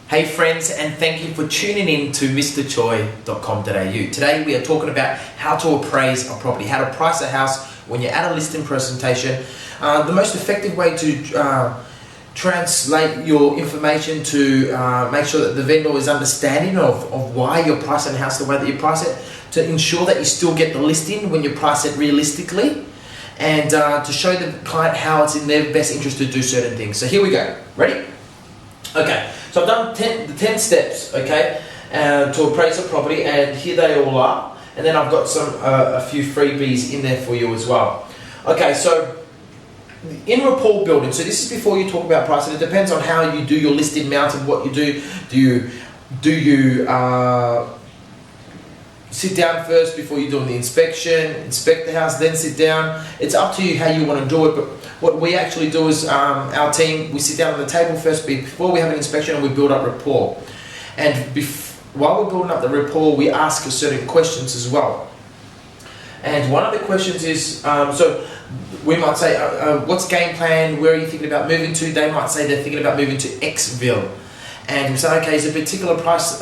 Hey friends, and thank you for tuning in to mrchoi.com.au. Today we are talking about how to appraise a property, how to price a house when you're at a listing presentation. The most effective way to translate your information to make sure that the vendor is understanding of why you're pricing a house the way that you price it, to ensure that you still get the listing when you price it realistically, and to show the client how it's in their best interest to do certain things. So here we go. Ready? Okay, so I've done the 10 steps, okay, to appraise a property, and here they all are. And then I've got a few freebies in there for you as well. Okay, so in rapport building, so this is before you talk about pricing. It depends on how you do your listing mount and what you do. Do you sit down first before you're doing the inspection, inspect the house, then sit down? It's up to you how you want to do it, but what we actually do is our team, we sit down on the table first before we have an inspection, and we build up rapport. And while we're building up the rapport, we ask certain questions as well. And one of the questions is, so we might say, what's game plan, where are you thinking about moving to? They might say they're thinking about moving to Xville. And we say, okay, is there a particular price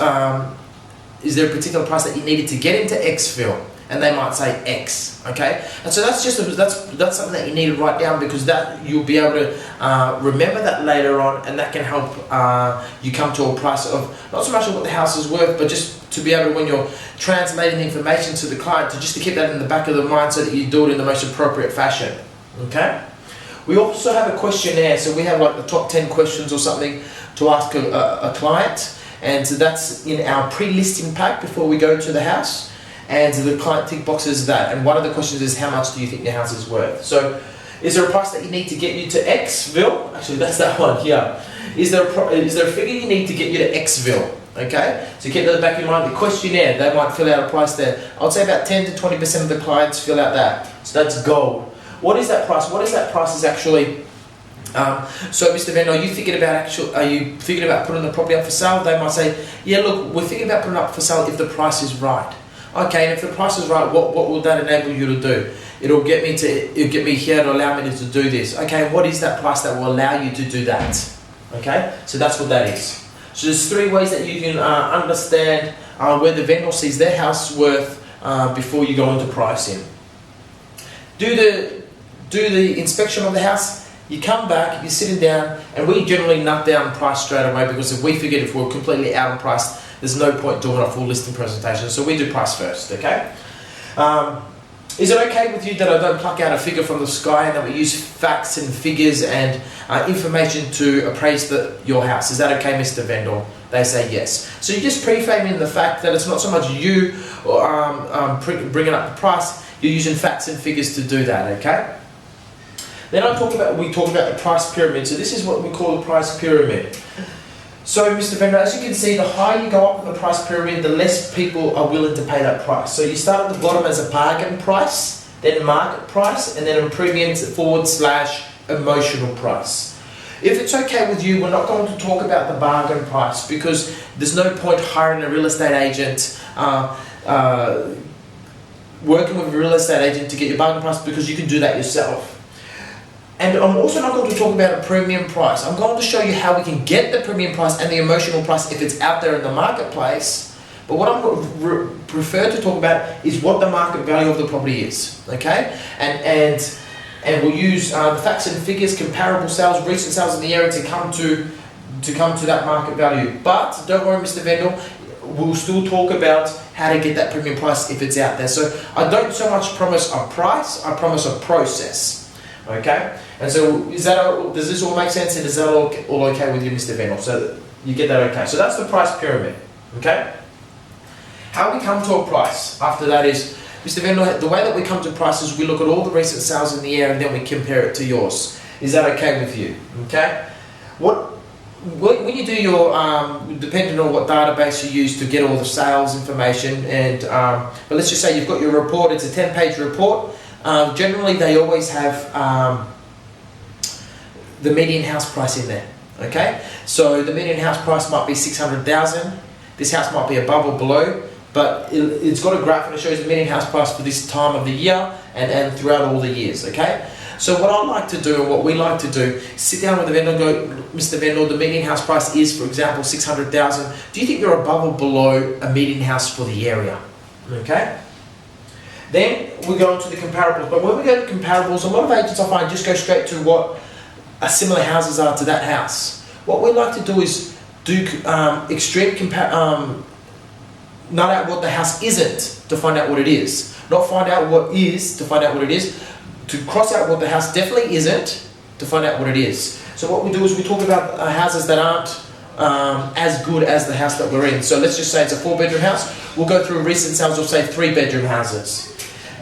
that you needed to get into Xville? And they might say X, okay? And so that's that's something that you need to write down, because that you'll be able to remember that later on, and that can help you come to a price of not so much of what the house is worth, but just to be able to, when you're translating the information to the client, to keep that in the back of the mind so that you do it in the most appropriate fashion, okay? We also have a questionnaire, so we have like the top 10 questions or something to ask a client, and so that's in our pre-listing pack before we go to the house. And the client tick boxes that, and one of the questions is, how much do you think your house is worth? So, is there a price that you need to get you to Xville? Actually, that's that one here. Is there a figure you need to get you to Xville? Okay, so keep that in the back of your mind. The questionnaire, they might fill out a price there. I would say about 10 to 20% of the clients fill out that. So that's gold. What is that price? What is that price is actually? So Mr. Vendor, are you thinking about putting the property up for sale? They might say, yeah, look, we're thinking about putting it up for sale if the price is right. Okay, and if the price is right, what will that enable you to do? It'll get me here to allow me to do this. Okay, what is that price that will allow you to do that? Okay, so that's what that is. So there's 3 ways that you can understand where the vendor sees their house worth before you go into pricing. Do the inspection of the house. You come back, you're sitting down, and we generally nut down price straight away, because if we figured if we're completely out on price, there's no point doing a full listing presentation, so we do price first, okay? Is it okay with you that I don't pluck out a figure from the sky, and that we use facts and figures and information to appraise your house? Is that okay, Mr. Vendor? They say yes. So you're just pre-framing the fact that it's not so much you bringing up the price, you're using facts and figures to do that, okay? Then we talk about the price pyramid. So this is what we call the price pyramid. So Mr. Vendor, as you can see, the higher you go up in the price pyramid, the less people are willing to pay that price. So you start at the bottom as a bargain price, then market price, and then a premium / emotional price. If it's okay with you, we're not going to talk about the bargain price, because there's no point hiring a real estate agent, working with a real estate agent to get your bargain price, because you can do that yourself. And I'm also not going to talk about a premium price. I'm going to show you how we can get the premium price and the emotional price if it's out there in the marketplace. But what I prefer to talk about is what the market value of the property is, okay? And we'll use the facts and figures, comparable sales, recent sales in the area to come to that market value. But don't worry, Mr. Vendor, we'll still talk about how to get that premium price if it's out there. So I don't so much promise a price, I promise a process. Okay, and so does this all make sense, and is that all okay with you, Mr. Vendor? So you get that okay. So that's the price pyramid, okay? How we come to a price after that is, Mr. Vendor, the way that we come to prices, we look at all the recent sales in the area, and then we compare it to yours. Is that okay with you? Okay? When you do your, depending on what database you use to get all the sales information, and but let's just say you've got your report, it's a 10-page report. Generally, they always have the median house price in there. Okay, so the median house price might be 600,000. This house might be above or below, but it's got a graph and it shows the median house price for this time of the year and throughout all the years. Okay, So what I like to do, and what we like to do, sit down with the vendor and go, Mr. Vendor, the median house price is, for example, 600,000. Do you think you're above or below a median house for the area? Okay. Then we go into the comparables. But when we go to comparables, a lot of agents I find just go straight to what similar houses are to that house. What we like to do is do extreme not out what the house isn't to find out what it is. Not find out what is to find out what it is. To cross out what the house definitely isn't to find out what it is. So what we do is we talk about houses that aren't as good as the house that we're in. So let's just say it's a 4-bedroom house. We'll go through recent sales of say 3-bedroom houses.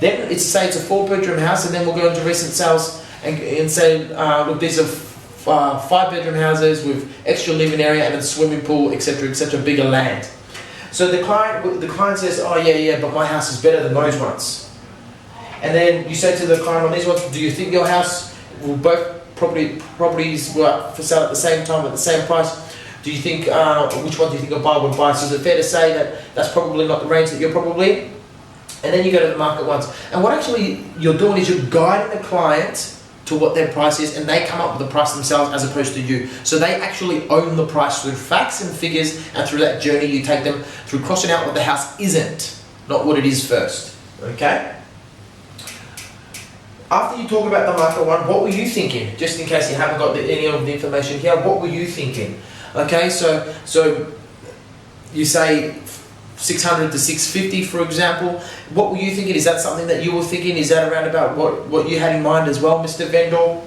Then say it's a 4-bedroom house, and then we'll go into recent sales and say, look, these are 5-bedroom houses with extra living area and a swimming pool, etc., bigger land. So the client says, oh yeah, but my house is better than those ones. And then you say to the client on these ones, do you think your house will both properties were up for sale at the same time at the same price? Do you think which one do you think a buyer would buy? So is it fair to say that that's probably not the range that you're probably in? And then you go to the market ones. And what actually you're doing is you're guiding the client to what their price is, and they come up with the price themselves as opposed to you. So they actually own the price through facts and figures, and through that journey you take them through crossing out what the house isn't, not what it is first. Okay? After you talk about the market one, what were you thinking? Just in case you haven't got any of the information here, what were you thinking? Okay, so you say 600 to 650, for example. What were you thinking? Is that something that you were thinking? Is that around about what you had in mind as well, Mr. Vendor?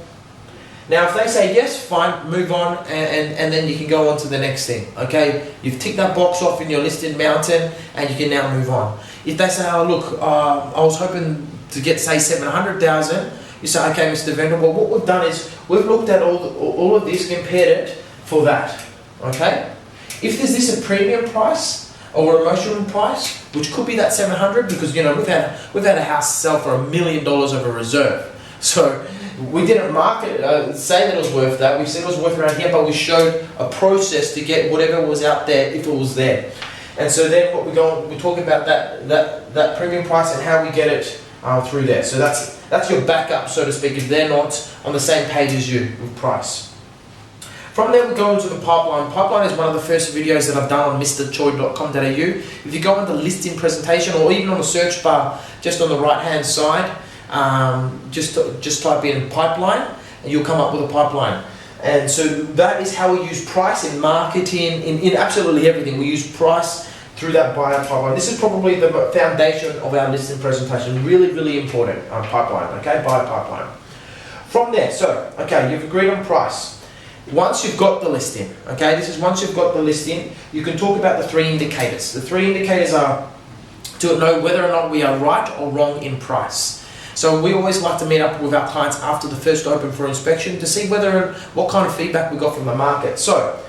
Now, if they say yes, fine, move on, and then you can go on to the next thing. Okay, you've ticked that box off in your listed mountain, and you can now move on. If they say, oh look, I was hoping to get say 700,000, you say, okay, Mr. Vendor. Well, what we've done is we've looked at all of this, compared it for that. Okay, if there's this a premium price or emotional price, which could be that 700, because you know we've had a house sell for $1 million over reserve, so we didn't market say that it was worth that. We said it was worth around here, but we showed a process to get whatever was out there if it was there. And so then what we talk about that premium price and how we get it through there. So that's your backup, so to speak, if they're not on the same page as you with price. From there we go into the pipeline. Pipeline is one of the first videos that I've done on mrchoi.com.au. If you go on the listing presentation, or even on the search bar just on the right hand side, just type in pipeline and you'll come up with a pipeline. And so that is how we use price in marketing, in absolutely everything. We use price through that buyer pipeline. This is probably the foundation of our listing presentation. Really, really important pipeline, okay, buyer pipeline. From there, so, okay, you've agreed on price. Once you've got the listing, okay, this is once you've got the listing, you can talk about the 3 indicators. The 3 indicators are to know whether or not we are right or wrong in price. So we always like to meet up with our clients after the first open for inspection to see what kind of feedback we got from the market. So,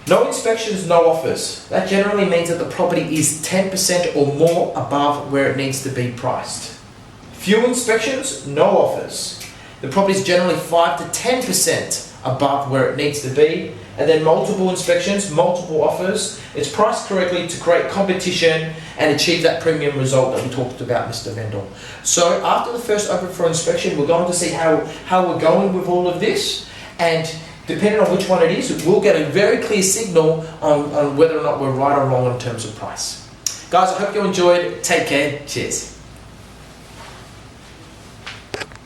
no inspections, no offers. That generally means that the property is 10% or more above where it needs to be priced. Few inspections, no offers. The property is generally 5 to 10% above where it needs to be. And then multiple inspections, multiple offers. It's priced correctly to create competition and achieve that premium result that we talked about, Mr. Vendor. So after the first open for inspection, we're going to see how we're going with all of this, and depending on which one it is, we'll get a very clear signal on whether or not we're right or wrong in terms of price. Guys, I hope you enjoyed. Take care. Cheers.